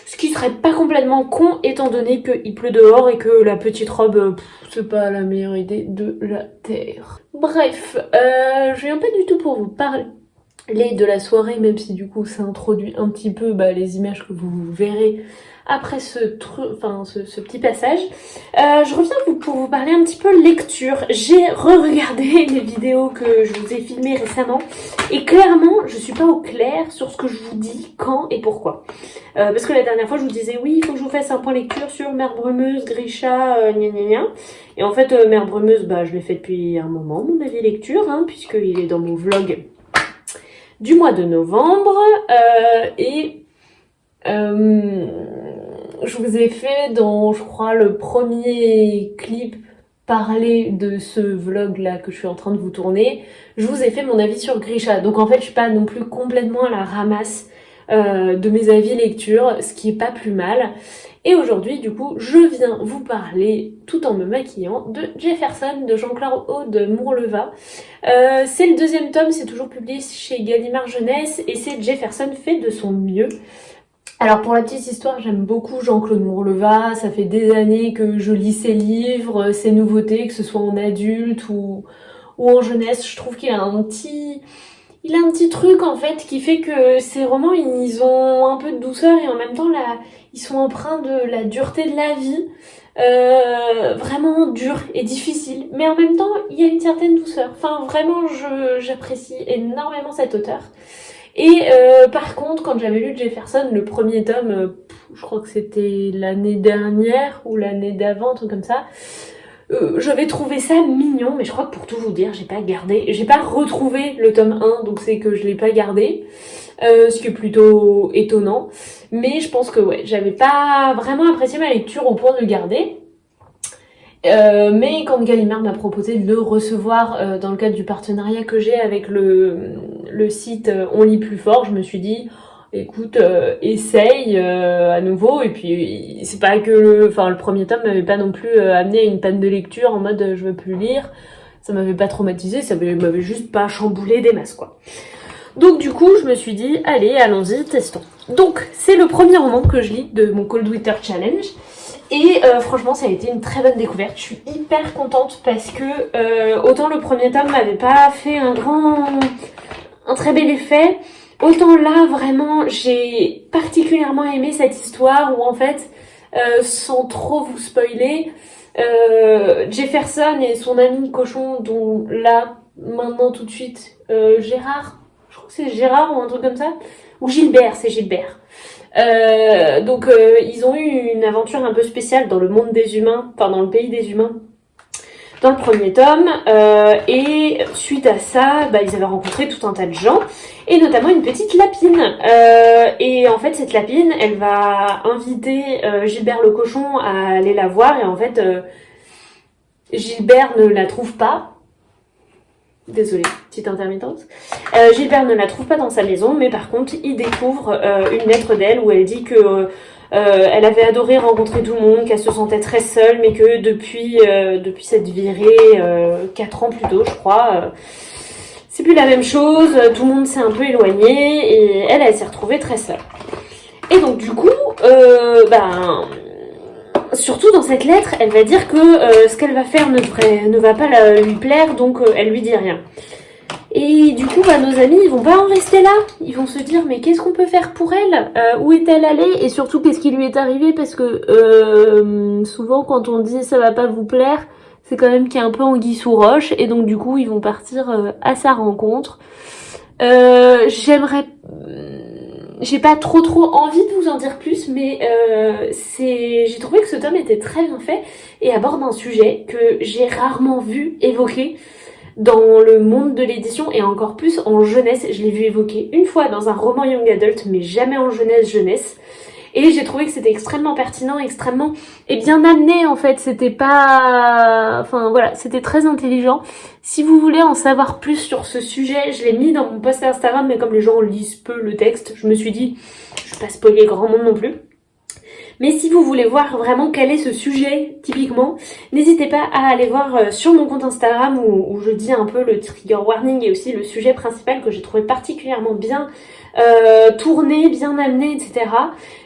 Ce qui serait pas complètement con étant donné qu'il pleut dehors et que la petite robe, c'est pas la meilleure idée de la terre. Bref, je viens pas du tout pour vous parler de la soirée, même si du coup ça introduit un petit peu les images que vous verrez après ce petit passage. Je reviens pour vous parler un petit peu lecture. J'ai re-regardé les vidéos que je vous ai filmées récemment et clairement je suis pas au clair sur ce que je vous dis, quand et pourquoi. Parce que la dernière fois je vous disais oui, il faut que je vous fasse un point lecture sur Mère Brumeuse, Grisha, gna gna gna. Et en fait Mère Brumeuse, je l'ai fait depuis un moment mon avis lecture, hein, puisqu'il est dans mon vlog du mois de novembre. Je vous ai fait dans, je crois, le premier clip parler de ce vlog là que je suis en train de vous tourner. Je vous ai fait mon avis sur Grisha. Donc en fait, je suis pas non plus complètement à la ramasse de mes avis lecture, ce qui est pas plus mal. Et aujourd'hui, du coup, je viens vous parler, tout en me maquillant, de Jefferson de Jean-Claude Mourleva. C'est le deuxième tome, c'est toujours publié chez Gallimard Jeunesse, et c'est Jefferson fait de son mieux. Alors pour la petite histoire, j'aime beaucoup Jean-Claude Mourleva, ça fait des années que je lis ses livres, ses nouveautés, que ce soit en adulte ou en jeunesse. Je trouve qu'il a un petit truc en fait qui fait que ces romans, ils ont un peu de douceur et en même temps ils sont empreints de la dureté de la vie, vraiment dure et difficile. Mais en même temps, il y a une certaine douceur. Enfin vraiment, j'apprécie énormément cet auteur. Et par contre, quand j'avais lu Jefferson, le premier tome, je crois que c'était l'année dernière ou l'année d'avant, un truc comme ça, j'avais trouvé ça mignon, mais je crois que pour tout vous dire, j'ai pas retrouvé le tome 1, donc c'est que je l'ai pas gardé, ce qui est plutôt étonnant. Mais je pense que ouais, j'avais pas vraiment apprécié ma lecture au point de le garder. Mais quand Gallimard m'a proposé de le recevoir dans le cadre du partenariat que j'ai avec le site On lit plus fort, je me suis dit écoute, essaye à nouveau. Et puis c'est pas que le premier tome m'avait pas non plus amené à une panne de lecture en mode je veux plus lire, ça m'avait pas traumatisé, ça m'avait juste pas chamboulé des masses quoi. Donc du coup je me suis dit allez, allons-y, testons. Donc c'est le premier roman que je lis de mon Cold Winter Challenge. Et franchement ça a été une très bonne découverte, je suis hyper contente parce que autant le premier tome m'avait pas fait un très bel effet, autant là vraiment j'ai particulièrement aimé cette histoire où en fait, sans trop vous spoiler, Jefferson et son ami cochon, dont là maintenant tout de suite Gérard, je crois que c'est Gérard ou un truc comme ça, ou Gilbert, c'est Gilbert. Donc ils ont eu une aventure un peu spéciale dans le monde des humains, enfin dans le pays des humains, dans le premier tome, et suite à ça, ils avaient rencontré tout un tas de gens, et notamment une petite lapine. Et en fait, cette lapine, elle va inviter Gilbert le cochon à aller la voir, et en fait, Gilbert ne la trouve pas. Désolée, petite intermittence. Gilbert ne la trouve pas dans sa maison, mais par contre, il découvre une lettre d'elle où elle dit que elle avait adoré rencontrer tout le monde, qu'elle se sentait très seule, mais que depuis cette virée, 4 ans plus tôt, je crois, c'est plus la même chose, tout le monde s'est un peu éloigné et elle s'est retrouvée très seule. Et donc du coup, surtout dans cette lettre, elle va dire que ce qu'elle va faire ne va pas lui plaire, donc elle lui dit rien. Et du coup, nos amis, ils vont pas en rester là. Ils vont se dire, mais qu'est-ce qu'on peut faire pour elle? Où est-elle allée? Et surtout, qu'est-ce qui lui est arrivé? Parce que souvent, quand on dit ça va pas vous plaire, c'est quand même qu'il y a un peu anguille sous roche. Et donc, du coup, ils vont partir à sa rencontre. J'ai pas trop envie de vous en dire plus, mais j'ai trouvé que ce tome était très bien fait et aborde un sujet que j'ai rarement vu évoqué dans le monde de l'édition et encore plus en jeunesse. Je l'ai vu évoqué une fois dans un roman young adult, mais jamais en jeunesse. Et j'ai trouvé que c'était extrêmement pertinent, extrêmement et bien amené en fait. C'était pas, enfin voilà, c'était très intelligent. Si vous voulez en savoir plus sur ce sujet, je l'ai mis dans mon post Instagram, mais comme les gens lisent peu le texte, je me suis dit, je vais pas spoiler grand monde non plus. Mais si vous voulez voir vraiment quel est ce sujet typiquement, n'hésitez pas à aller voir sur mon compte Instagram où je dis un peu le trigger warning et aussi le sujet principal que j'ai trouvé particulièrement bien tourné, bien amené, etc.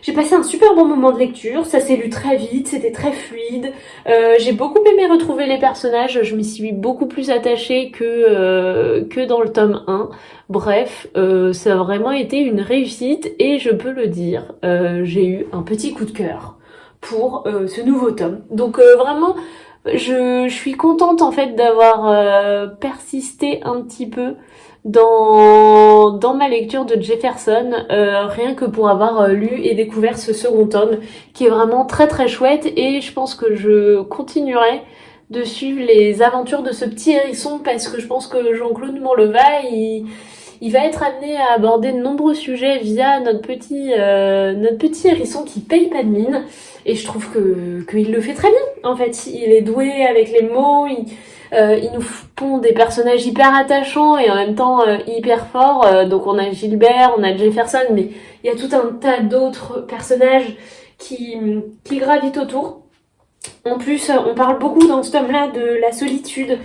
J'ai passé un super bon moment de lecture, ça s'est lu très vite, c'était très fluide. J'ai beaucoup aimé retrouver les personnages, je m'y suis beaucoup plus attachée que dans le tome 1. Bref, ça a vraiment été une réussite et je peux le dire, j'ai eu un petit coup de cœur pour ce nouveau tome. Donc vraiment, je suis contente en fait d'avoir persisté un petit peu dans ma lecture de Jefferson, rien que pour avoir lu et découvert ce second tome qui est vraiment très chouette et je pense que je continuerai de suivre les aventures de ce petit hérisson parce que je pense que Jean-Claude Morleva il va être amené à aborder de nombreux sujets via notre petit hérisson qui paye pas de mine. Et je trouve qu'il le fait très bien. En fait, il est doué avec les mots, il nous pond des personnages hyper attachants et en même temps hyper forts. Donc on a Gilbert, on a Jefferson, mais il y a tout un tas d'autres personnages qui gravitent autour. En plus, on parle beaucoup dans ce tome-là de la solitude,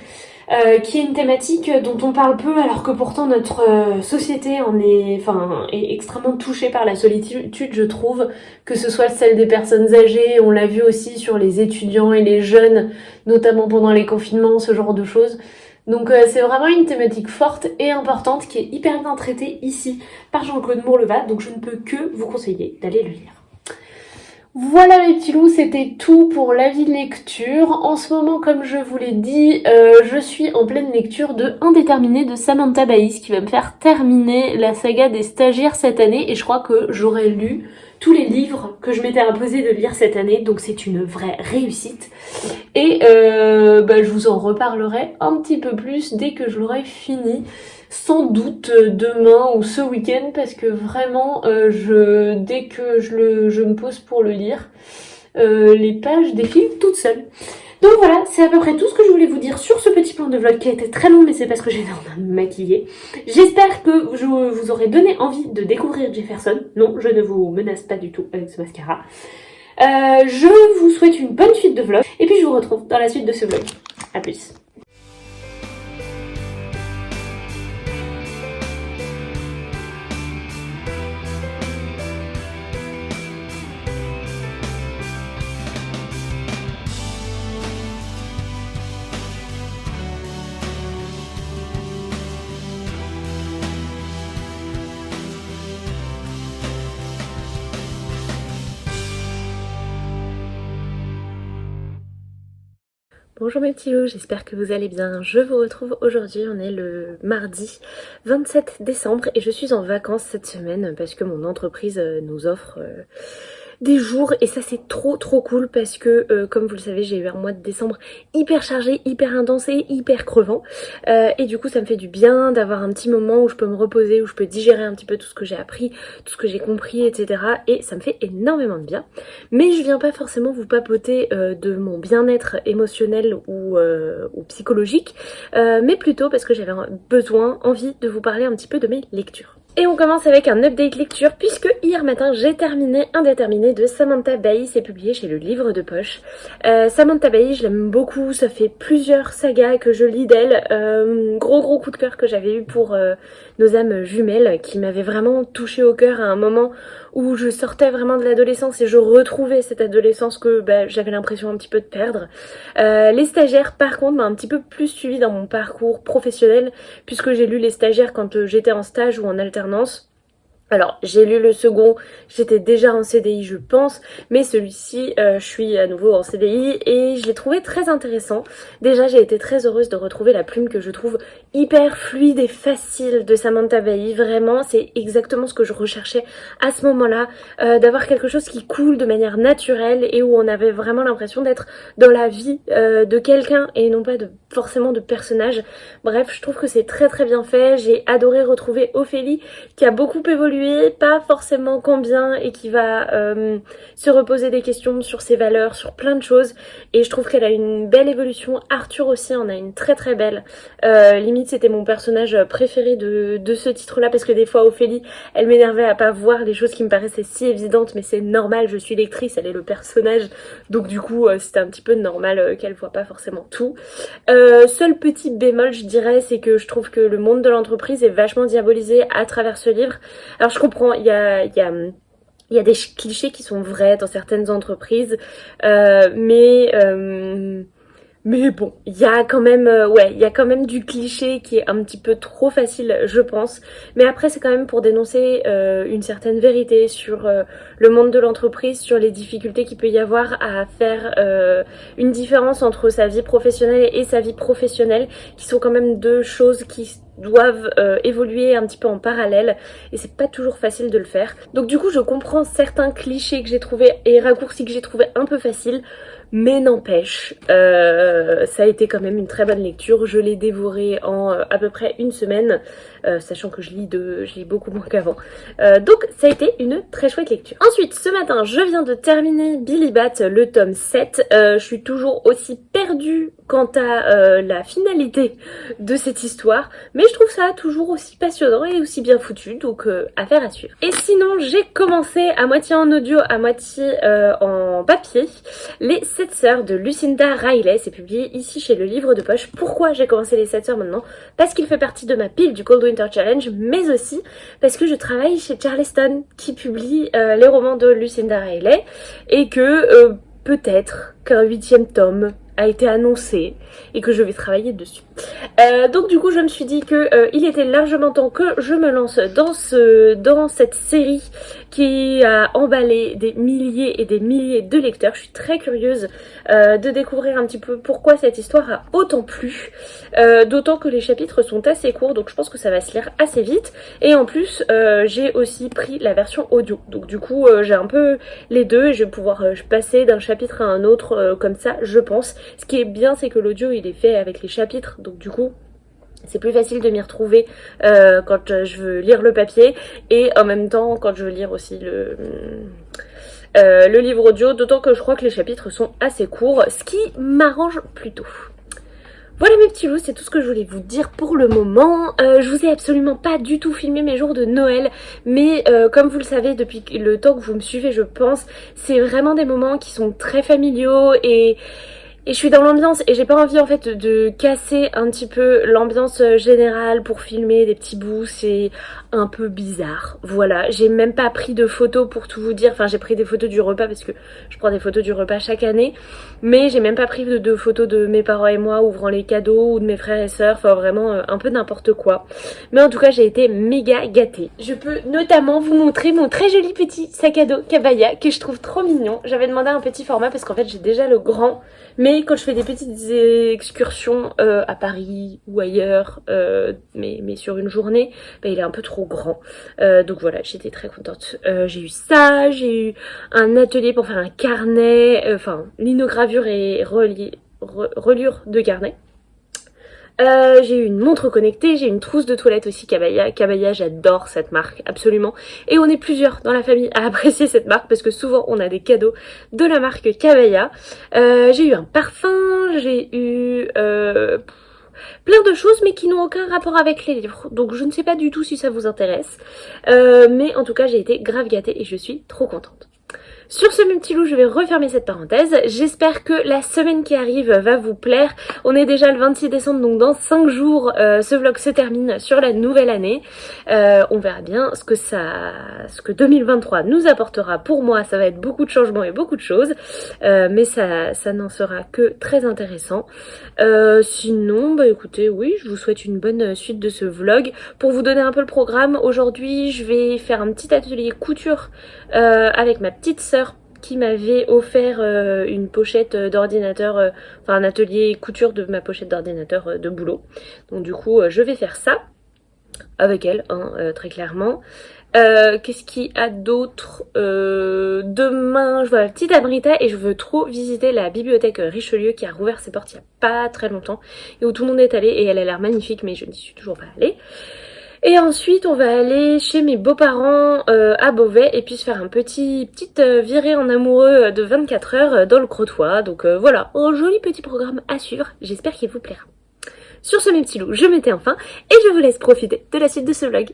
qui est une thématique dont on parle peu alors que pourtant notre société est extrêmement touchée par la solitude, je trouve, que ce soit celle des personnes âgées, on l'a vu aussi sur les étudiants et les jeunes, notamment pendant les confinements, ce genre de choses. Donc c'est vraiment une thématique forte et importante qui est hyper bien traitée ici par Jean-Claude Morleva, donc je ne peux que vous conseiller d'aller le lire. Voilà mes petits loups, c'était tout pour l'avis de lecture. En ce moment, comme je vous l'ai dit, je suis en pleine lecture de Indéterminé de Samantha Baïs qui va me faire terminer la saga des stagiaires cette année et je crois que j'aurai lu tous les livres que je m'étais imposé de lire cette année, donc c'est une vraie réussite. Et je vous en reparlerai un petit peu plus dès que je l'aurai fini. Sans doute demain ou ce week-end parce que vraiment dès que je me pose pour le lire, les pages défilent toutes seules. Donc voilà, c'est à peu près tout ce que je voulais vous dire sur ce petit plan de vlog qui a été très long, mais c'est parce que j'étais en train de me maquiller. J'espère que je vous aurai donné envie de découvrir Jefferson. Non, je ne vous menace pas du tout avec ce mascara. Je vous souhaite une bonne suite de vlog et puis je vous retrouve dans la suite de ce vlog. A plus. Bonjour mes petits loups, j'espère que vous allez bien. Je vous retrouve aujourd'hui, on est le mardi 27 décembre et je suis en vacances cette semaine parce que mon entreprise nous offre des jours et ça c'est trop cool parce que comme vous le savez j'ai eu un mois de décembre hyper chargé, hyper intense et hyper crevant et du coup ça me fait du bien d'avoir un petit moment où je peux me reposer, où je peux digérer un petit peu tout ce que j'ai appris, tout ce que j'ai compris, etc. Et ça me fait énormément de bien. Mais je viens pas forcément vous papoter de mon bien-être émotionnel ou psychologique, mais plutôt parce que j'avais envie de vous parler un petit peu de mes lectures. Et on commence avec un update lecture puisque hier matin j'ai terminé Indéterminé de Samantha Bailly, c'est publié chez le Livre de Poche. Samantha Bailly, je l'aime beaucoup, ça fait plusieurs sagas que je lis d'elle. Gros coup de cœur que j'avais eu pour Nos âmes jumelles qui m'avait vraiment touché au cœur à un moment où je sortais vraiment de l'adolescence et je retrouvais cette adolescence que j'avais l'impression un petit peu de perdre. Les stagiaires par contre m'a un petit peu plus suivi dans mon parcours professionnel puisque j'ai lu Les stagiaires quand j'étais en stage ou en alternance. Alors, j'ai lu le second, j'étais déjà en CDI je pense, mais celui-ci, je suis à nouveau en CDI et je l'ai trouvé très intéressant. Déjà, j'ai été très heureuse de retrouver la plume que je trouve hyper fluide et facile de Samantha Bailly. Vraiment, c'est exactement ce que je recherchais à ce moment-là, d'avoir quelque chose qui coule de manière naturelle et où on avait vraiment l'impression d'être dans la vie de quelqu'un et non pas forcément de personnage. Bref, je trouve que c'est très bien fait. J'ai adoré retrouver Ophélie qui a beaucoup évolué, pas forcément combien, et qui va se reposer des questions sur ses valeurs, sur plein de choses, et je trouve qu'elle a une belle évolution. Arthur aussi en a une très belle. Limite c'était mon personnage préféré de ce titre là parce que des fois Ophélie elle m'énervait à pas voir les choses qui me paraissaient si évidentes, mais c'est normal, je suis lectrice, elle est le personnage, donc du coup c'était un petit peu normal qu'elle voit pas forcément tout. Seul petit bémol je dirais, c'est que je trouve que le monde de l'entreprise est vachement diabolisé à travers ce livre. Alors je comprends, il y a des clichés qui sont vrais dans certaines entreprises, mais bon, il y a quand même, il y a quand même du cliché qui est un petit peu trop facile, je pense. Mais après, c'est quand même pour dénoncer une certaine vérité sur le monde de l'entreprise, sur les difficultés qu'il peut y avoir à faire une différence entre sa vie professionnelle et sa vie professionnelle, qui sont quand même deux choses qui doivent évoluer un petit peu en parallèle et c'est pas toujours facile de le faire. Donc du coup je comprends certains clichés que j'ai trouvé et raccourcis que j'ai trouvé un peu faciles, mais n'empêche, ça a été quand même une très bonne lecture. Je l'ai dévoré en à peu près une semaine, sachant que je lis beaucoup moins qu'avant. Donc ça a été une très chouette lecture. Ensuite, ce matin, je viens de terminer Billy Bat, le tome 7. Je suis toujours aussi perdue quant à la finalité de cette histoire, mais je trouve ça toujours aussi passionnant et aussi bien foutu, donc affaire à suivre. Et sinon, j'ai commencé à moitié en audio, à moitié en papier, Les 7 sœurs de Lucinda Riley. C'est publié ici chez le Livre de Poche. Pourquoi j'ai commencé Les 7 sœurs maintenant? Parce qu'il fait partie de ma pile du Cold Winter Challenge, mais aussi parce que je travaille chez Charleston qui publie les romans de Lucinda Riley et que peut-être qu'un 8e tome a été annoncé et que je vais travailler dessus. Donc du coup je me suis dit que il était largement temps que je me lance dans cette série qui a emballé des milliers et des milliers de lecteurs. Je suis très curieuse de découvrir un petit peu pourquoi cette histoire a autant plu, d'autant que les chapitres sont assez courts, donc je pense que ça va se lire assez vite. Et en plus j'ai aussi pris la version audio, donc du coup j'ai un peu les deux et je vais pouvoir passer d'un chapitre à un autre comme ça, je pense. Ce qui est bien, c'est que l'audio il est fait avec les chapitres, donc du coup c'est plus facile de m'y retrouver quand je veux lire le papier et en même temps quand je veux lire aussi le livre audio, d'autant que je crois que les chapitres sont assez courts, ce qui m'arrange plutôt. Voilà mes petits loups, c'est tout ce que je voulais vous dire pour le moment. Je vous ai absolument pas du tout filmé mes jours de Noël, mais comme vous le savez depuis le temps que vous me suivez je pense, c'est vraiment des moments qui sont très familiaux et je suis dans l'ambiance et j'ai pas envie en fait de casser un petit peu l'ambiance générale pour filmer des petits bouts, c'est un peu bizarre. Voilà, j'ai même pas pris de photos pour tout vous dire, enfin j'ai pris des photos du repas parce que je prends des photos du repas chaque année, mais j'ai même pas pris de photos de mes parents et moi ouvrant les cadeaux ou de mes frères et sœurs, enfin vraiment un peu n'importe quoi. Mais en tout cas j'ai été méga gâtée. Je peux notamment vous montrer mon très joli petit sac à dos Cabaya que je trouve trop mignon. J'avais demandé un petit format parce qu'en fait j'ai déjà le grand, mais quand je fais des petites excursions à Paris ou ailleurs, mais sur une journée, il est un peu trop grand. Donc voilà, j'étais très contente. J'ai eu ça, j'ai eu un atelier pour faire un carnet, linogravure et reliure de carnet. J'ai eu une montre connectée, j'ai une trousse de toilette aussi Cabaya. Cabaya, j'adore cette marque, absolument. Et on est plusieurs dans la famille à apprécier cette marque parce que souvent on a des cadeaux de la marque Cabaya. J'ai eu un parfum, j'ai eu plein de choses mais qui n'ont aucun rapport avec les livres. Donc je ne sais pas du tout si ça vous intéresse. Mais en tout cas j'ai été grave gâtée et je suis trop contente. Sur ce même petit loup, je vais refermer cette parenthèse. J'espère que la semaine qui arrive va vous plaire. On est déjà le 26 décembre, donc dans 5 jours, ce vlog se termine sur la nouvelle année. On verra bien ce que 2023 nous apportera. Pour moi, ça va être beaucoup de changements et beaucoup de choses. Mais ça n'en sera que très intéressant. Sinon, bah écoutez, oui, je vous souhaite une bonne suite de ce vlog. Pour vous donner un peu le programme, aujourd'hui, je vais faire un petit atelier couture avec ma petite sœur qui m'avait offert une pochette d'ordinateur, enfin un atelier couture de ma pochette d'ordinateur de boulot. Donc du coup je vais faire ça avec elle, hein, très clairement. Qu'est-ce qu'il y a d'autre? Demain je vois la petite Abrita et je veux trop visiter la bibliothèque Richelieu qui a rouvert ses portes il n'y a pas très longtemps et où tout le monde est allé et elle a l'air magnifique mais je n'y suis toujours pas allée. Et ensuite on va aller chez mes beaux-parents à Beauvais et puis se faire un petite virée en amoureux de 24 heures dans le Crotoy. Donc voilà, un joli petit programme à suivre, j'espère qu'il vous plaira. Sur ce mes petits loups, je m'étais enfin et je vous laisse profiter de la suite de ce vlog.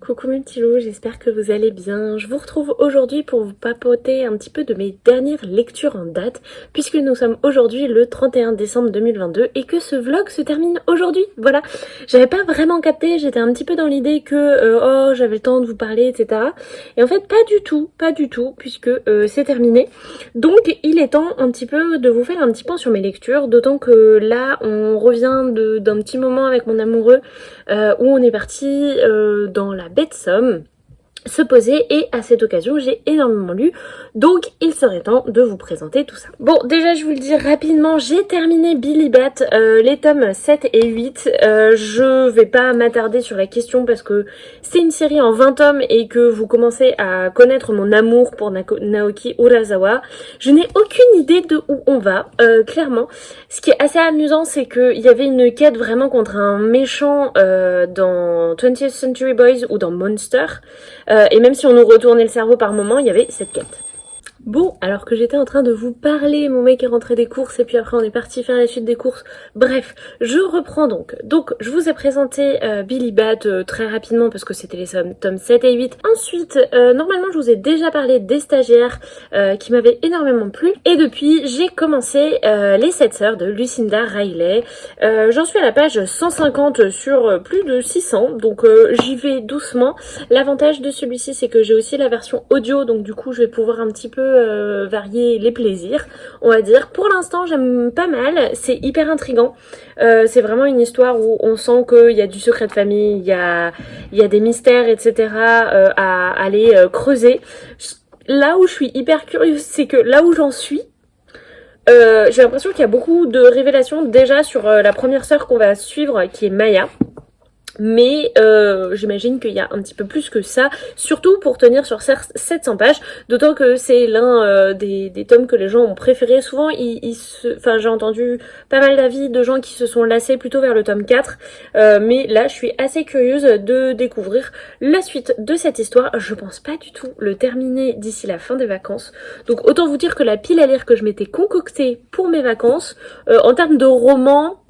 Coucou mes petits loups, j'espère que vous allez bien. Je vous retrouve aujourd'hui pour vous papoter un petit peu de mes dernières lectures en date, puisque nous sommes aujourd'hui le 31 décembre 2022 et que ce vlog se termine aujourd'hui. Voilà, j'avais pas vraiment capté, j'étais un petit peu dans l'idée que j'avais le temps de vous parler, etc. Et en fait pas du tout, puisque c'est terminé. Donc il est temps un petit peu de vous faire un petit point sur mes lectures, d'autant que là on revient d'un petit moment avec mon amoureux où on est parti dans la baie de Somme se poser et à cette occasion j'ai énormément lu, donc il serait temps de vous présenter tout ça. Bon, déjà je vous le dis rapidement, j'ai terminé Billy Bat, les tomes 7 et 8, je vais pas m'attarder sur la question parce que c'est une série en 20 tomes et que vous commencez à connaître mon amour pour Naoki Urasawa. Je n'ai aucune idée de où on va, clairement. Ce qui est assez amusant, c'est qu'il y avait une quête vraiment contre un méchant dans 20th Century Boys ou dans Monster. Et même si on nous retournait le cerveau par moment, il y avait cette quête. Bon, alors que j'étais en train de vous parler, mon mec est rentré des courses et puis après on est parti faire la suite des courses. Bref, je reprends donc. Donc, je vous ai présenté Billy Bat très rapidement parce que c'était les tomes 7 et 8. Ensuite, normalement je vous ai déjà parlé des stagiaires qui m'avaient énormément plu. Et depuis, j'ai commencé les 7 sœurs de Lucinda Riley. J'en suis à la page 150 sur plus de 600, donc j'y vais doucement. L'avantage de celui-ci, c'est que j'ai aussi la version audio, donc du coup je vais pouvoir un petit peu varier les plaisirs, on va dire. Pour l'instant j'aime pas mal, c'est hyper intriguant, c'est vraiment une histoire où on sent qu'il y a du secret de famille, il y a des mystères, etc. À aller creuser. Là où je suis hyper curieuse, c'est que là où j'en suis, j'ai l'impression qu'il y a beaucoup de révélations déjà sur la première sœur qu'on va suivre, qui est Maya. Mais j'imagine qu'il y a un petit peu plus que ça, surtout pour tenir sur 700 pages, d'autant que c'est l'un des tomes que les gens ont préféré. Souvent, enfin, j'ai entendu pas mal d'avis de gens qui se sont lassés plutôt vers le tome 4, mais là, je suis assez curieuse de découvrir la suite de cette histoire. Je pense pas du tout le terminer d'ici la fin des vacances, donc autant vous dire que la pile à lire que je m'étais concoctée pour mes vacances, en termes de roman,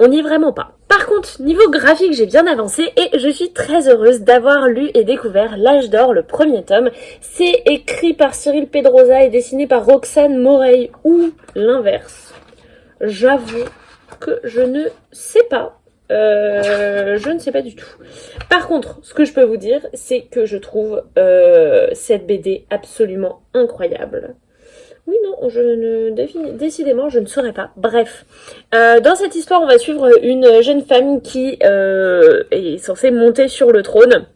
on n'y est vraiment pas. Par contre, niveau graphique, j'ai bien avancé et je suis très heureuse d'avoir lu et découvert L'Âge d'Or, le premier tome. C'est écrit par Cyril Pedrosa et dessiné par Roxane Morey, ou l'inverse. J'avoue que je ne sais pas. Je ne sais pas du tout. Par contre, ce que je peux vous dire, c'est que je trouve cette BD absolument incroyable. Oui, non, décidément, je ne saurais pas. Bref, dans cette histoire, on va suivre une jeune femme qui est censée monter sur le trône.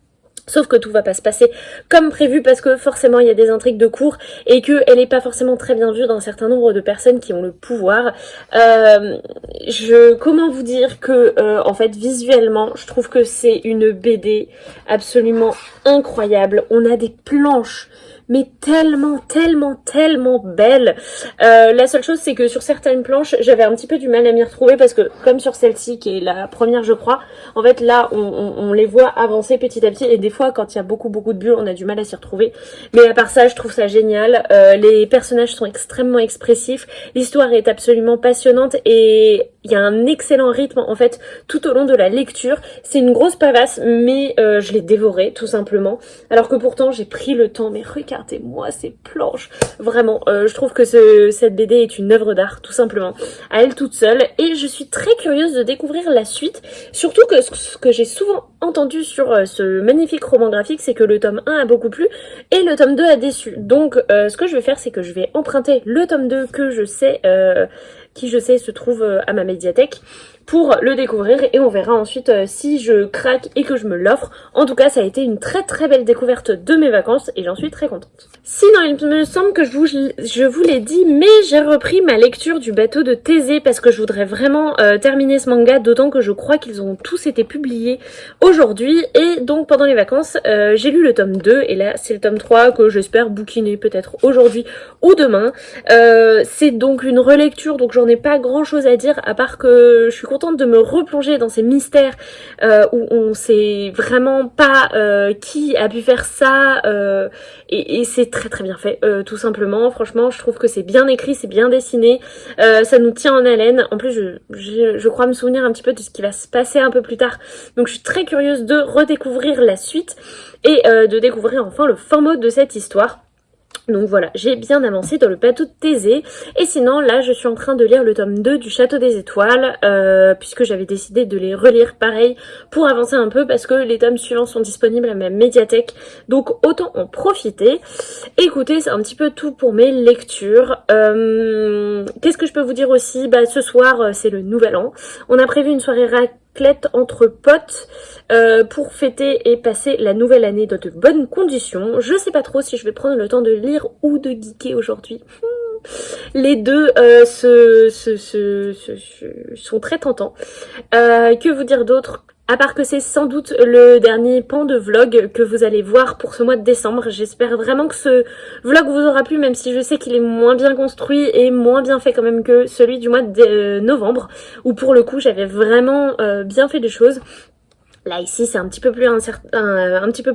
Sauf que tout va pas se passer comme prévu parce que forcément il y a des intrigues de cour et qu'elle est pas forcément très bien vue d'un certain nombre de personnes qui ont le pouvoir. Comment vous dire que en fait visuellement je trouve que c'est une BD absolument incroyable. On a des planches mais tellement belle. La seule chose c'est que sur certaines planches j'avais un petit peu du mal à m'y retrouver parce que comme sur celle-ci qui est la première je crois, en fait là on les voit avancer petit à petit et des fois quand il y a beaucoup de bulles on a du mal à s'y retrouver, mais à part ça je trouve ça génial. Les personnages sont extrêmement expressifs, l'histoire est absolument passionnante et il y a un excellent rythme en fait tout au long de la lecture. C'est une grosse pavasse mais je l'ai dévorée tout simplement, alors que pourtant j'ai pris le temps. Mais regardez-moi ces planches, vraiment je trouve que cette BD est une œuvre d'art tout simplement à elle toute seule et je suis très curieuse de découvrir la suite, surtout que ce que j'ai souvent entendu sur ce magnifique roman graphique c'est que le tome 1 a beaucoup plu et le tome 2 a déçu. Donc ce que je vais faire c'est que je vais emprunter le tome 2 que je sais qui je sais se trouve à ma médiathèque pour le découvrir et on verra ensuite si je craque et que je me l'offre. En tout cas ça a été une très belle découverte de mes vacances et j'en suis très contente. Sinon il me semble que je vous l'ai dit, mais j'ai repris ma lecture du bateau de Thésée parce que je voudrais vraiment terminer ce manga, d'autant que je crois qu'ils ont tous été publiés aujourd'hui et donc pendant les vacances j'ai lu le tome 2 et là c'est le tome 3 que j'espère bouquiner peut-être aujourd'hui ou demain. C'est donc une relecture donc j'en ai pas grand chose à dire à part que je suis contente de me replonger dans ces mystères où on sait vraiment pas qui a pu faire ça et c'est très bien fait tout simplement. Franchement je trouve que c'est bien écrit, c'est bien dessiné, ça nous tient en haleine. En plus je crois me souvenir un petit peu de ce qui va se passer un peu plus tard, donc je suis très curieuse de redécouvrir la suite et de découvrir enfin le fin mot de cette histoire. Donc voilà, j'ai bien avancé dans le bateau de Thésée. Et sinon, là, je suis en train de lire le tome 2 du Château des Étoiles, puisque j'avais décidé de les relire pareil pour avancer un peu, parce que les tomes suivants sont disponibles à ma médiathèque. Donc autant en profiter. Écoutez, c'est un petit peu tout pour mes lectures. Qu'est-ce que je peux vous dire aussi? Bah, ce soir, c'est le Nouvel An. On a prévu une soirée raclette entre potes pour fêter et passer la nouvelle année dans de bonnes conditions. Je sais pas trop si je vais prendre le temps de lire ou de geeker aujourd'hui. Les deux sont très tentants. Que vous dire d'autre? À part que c'est sans doute le dernier pan de vlog que vous allez voir pour ce mois de décembre. J'espère vraiment que ce vlog vous aura plu, même si je sais qu'il est moins bien construit et moins bien fait quand même que celui du mois de novembre, où pour le coup j'avais vraiment bien fait les choses. Là ici c'est un petit peu plus incertain, un petit peu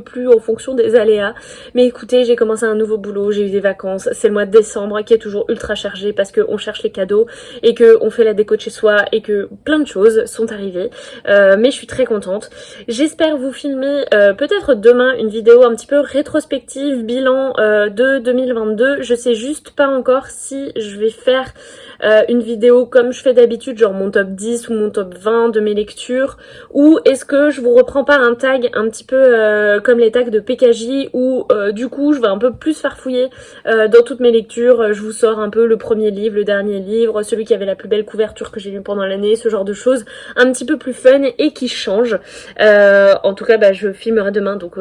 plus en fonction des aléas. Mais écoutez, j'ai commencé un nouveau boulot, j'ai eu des vacances, c'est le mois de décembre qui est toujours ultra chargé parce qu'on cherche les cadeaux et qu'on fait la déco de chez soi et que plein de choses sont arrivées. Mais je suis très contente. J'espère vous filmer peut-être demain une vidéo un petit peu rétrospective, bilan de 2022. Je sais juste pas encore si je vais faire une vidéo comme je fais d'habitude, genre mon top 10 ou mon top 20 de mes lectures, ou est-ce que je vous reprends pas un tag un petit peu comme les tags de PKJ où du coup je vais un peu plus farfouiller dans toutes mes lectures. Je vous sors un peu le premier livre, le dernier livre, celui qui avait la plus belle couverture que j'ai lu pendant l'année, ce genre de choses un petit peu plus fun et qui changent. En tout cas bah, je filmerai demain, donc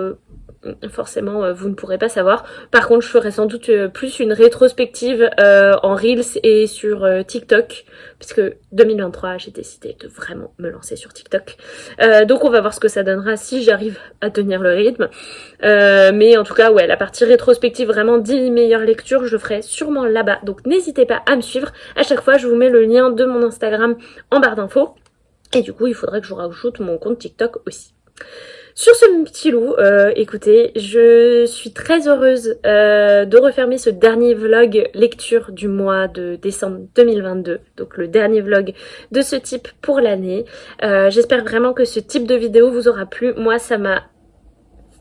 forcément vous ne pourrez pas savoir. Par contre je ferai sans doute plus une rétrospective en Reels et sur TikTok, puisque 2023 j'ai décidé de vraiment me lancer sur TikTok, donc on va voir ce que ça donnera si j'arrive à tenir le rythme, mais en tout cas ouais, la partie rétrospective vraiment 10 meilleures lectures je le ferai sûrement là-bas, donc n'hésitez pas à me suivre. À chaque fois je vous mets le lien de mon Instagram en barre d'infos et du coup il faudrait que je vous rajoute mon compte TikTok aussi. Sur ce petit loup, écoutez, je suis très heureuse de refermer ce dernier vlog lecture du mois de décembre 2022, donc le dernier vlog de ce type pour l'année. J'espère vraiment que ce type de vidéo vous aura plu. Moi ça m'a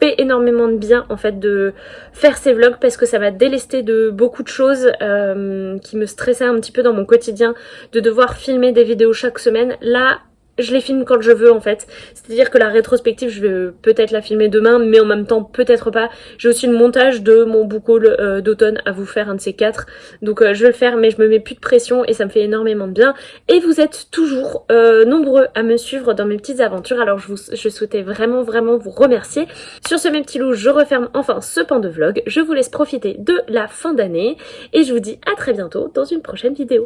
fait énormément de bien en fait de faire ces vlogs parce que ça m'a délesté de beaucoup de choses qui me stressaient un petit peu dans mon quotidien, de devoir filmer des vidéos chaque semaine. Là je les filme quand je veux en fait. C'est-à-dire que la rétrospective, je vais peut-être la filmer demain, mais en même temps peut-être pas. J'ai aussi le montage de mon book haul d'automne à vous faire, un de ces 4. Donc je vais le faire, mais je me mets plus de pression et ça me fait énormément de bien. Et vous êtes toujours nombreux à me suivre dans mes petites aventures, alors je souhaitais vraiment vous remercier. Sur ce mes petits loups, je referme enfin ce pan de vlog. Je vous laisse profiter de la fin d'année et je vous dis à très bientôt dans une prochaine vidéo.